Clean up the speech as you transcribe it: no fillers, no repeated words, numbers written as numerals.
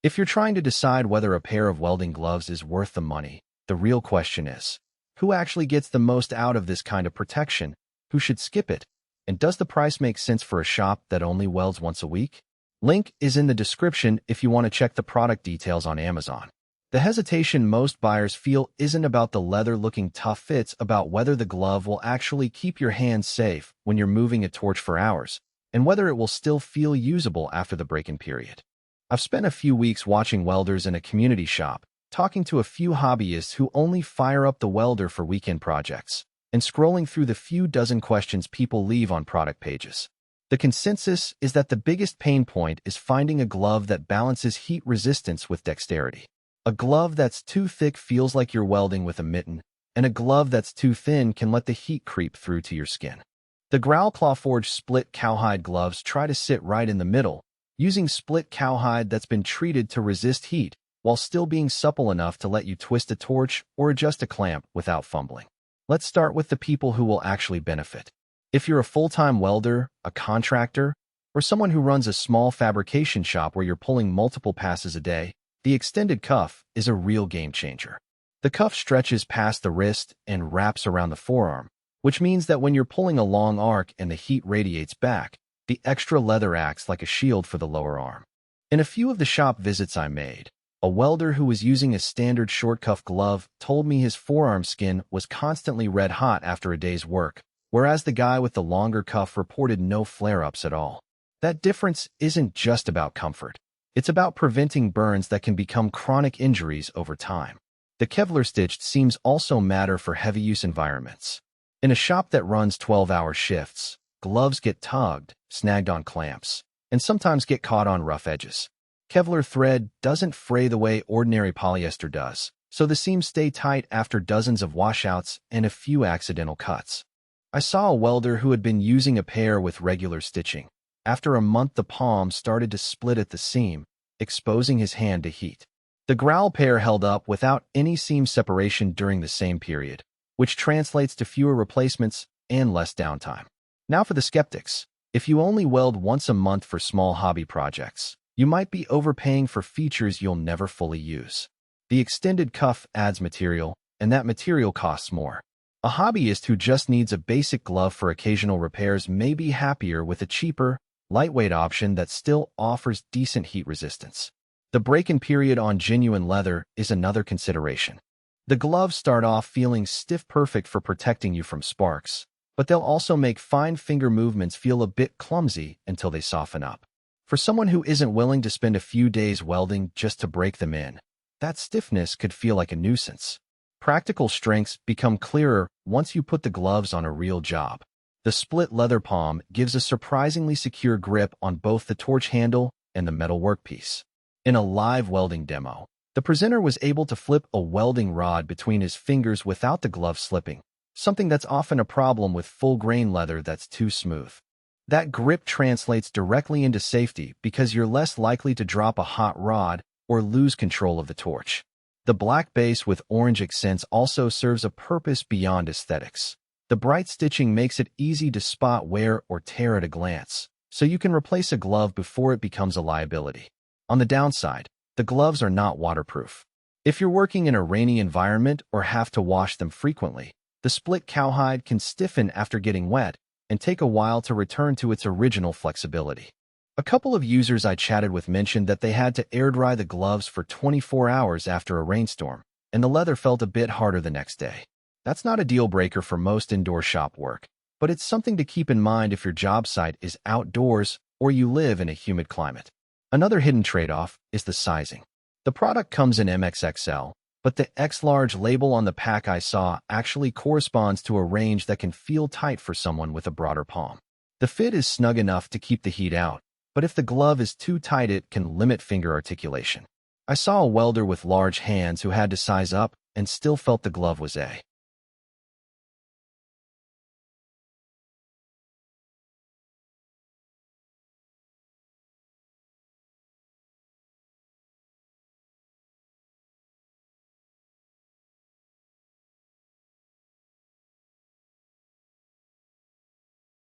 If you're trying to decide whether a pair of welding gloves is worth the money, the real question is, who actually gets the most out of this kind of protection? Who should skip it? And does the price make sense for a shop that only welds once a week? Link is in the description if you want to check the product details on Amazon. The hesitation most buyers feel isn't about the leather-looking tough, it's about whether the glove will actually keep your hands safe when you're moving a torch for hours, and whether it will still feel usable after the break-in period. I've spent a few weeks watching welders in a community shop, talking to a few hobbyists who only fire up the welder for weekend projects, and scrolling through the few dozen questions people leave on product pages. The consensus is that the biggest pain point is finding a glove that balances heat resistance with dexterity. A glove that's too thick feels like you're welding with a mitten, and a glove that's too thin can let the heat creep through to your skin. The GROWL ClawForge split cowhide gloves try to sit right in the middle, using split cowhide that's been treated to resist heat, while still being supple enough to let you twist a torch or adjust a clamp without fumbling. Let's start with the people who will actually benefit. If you're a full-time welder, a contractor, or someone who runs a small fabrication shop where you're pulling multiple passes a day, the extended cuff is a real game changer. The cuff stretches past the wrist and wraps around the forearm, which means that when you're pulling a long arc and the heat radiates back, the extra leather acts like a shield for the lower arm. In a few of the shop visits I made, a welder who was using a standard short cuff glove told me his forearm skin was constantly red hot after a day's work, whereas the guy with the longer cuff reported no flare-ups at all. That difference isn't just about comfort. It's about preventing burns that can become chronic injuries over time. The Kevlar stitch seams also matter for heavy-use environments. In a shop that runs 12-hour shifts, gloves get tugged, snagged on clamps, and sometimes get caught on rough edges. Kevlar thread doesn't fray the way ordinary polyester does, so the seams stay tight after dozens of washouts and a few accidental cuts. I saw a welder who had been using a pair with regular stitching. After a month, the palm started to split at the seam, exposing his hand to heat. The GROWL pair held up without any seam separation during the same period, which translates to fewer replacements and less downtime. Now for the skeptics. If you only weld once a month for small hobby projects, you might be overpaying for features you'll never fully use. The extended cuff adds material, and that material costs more. A hobbyist who just needs a basic glove for occasional repairs may be happier with a cheaper, lightweight option that still offers decent heat resistance. The break-in period on genuine leather is another consideration. The gloves start off feeling stiff, perfect for protecting you from sparks, but they'll also make fine finger movements feel a bit clumsy until they soften up. For someone who isn't willing to spend a few days welding just to break them in, that stiffness could feel like a nuisance. Practical strengths become clearer once you put the gloves on a real job. The split leather palm gives a surprisingly secure grip on both the torch handle and the metal workpiece. In a live welding demo, the presenter was able to flip a welding rod between his fingers without the glove slipping, something that's often a problem with full-grain leather that's too smooth. That grip translates directly into safety because you're less likely to drop a hot rod or lose control of the torch. The black base with orange accents also serves a purpose beyond aesthetics. The bright stitching makes it easy to spot wear or tear at a glance, so you can replace a glove before it becomes a liability. On the downside, the gloves are not waterproof. If you're working in a rainy environment or have to wash them frequently, the split cowhide can stiffen after getting wet and take a while to return to its original flexibility. A couple of users I chatted with mentioned that they had to air dry the gloves for 24 hours after a rainstorm, and the leather felt a bit harder the next day. That's not a deal breaker for most indoor shop work, but it's something to keep in mind if your job site is outdoors or you live in a humid climate. Another hidden trade-off is the sizing. The product comes in M-XXL, but the X-large label on the pack I saw actually corresponds to a range that can feel tight for someone with a broader palm. The fit is snug enough to keep the heat out, but if the glove is too tight, it can limit finger articulation. I saw a welder with large hands who had to size up and still felt the glove was a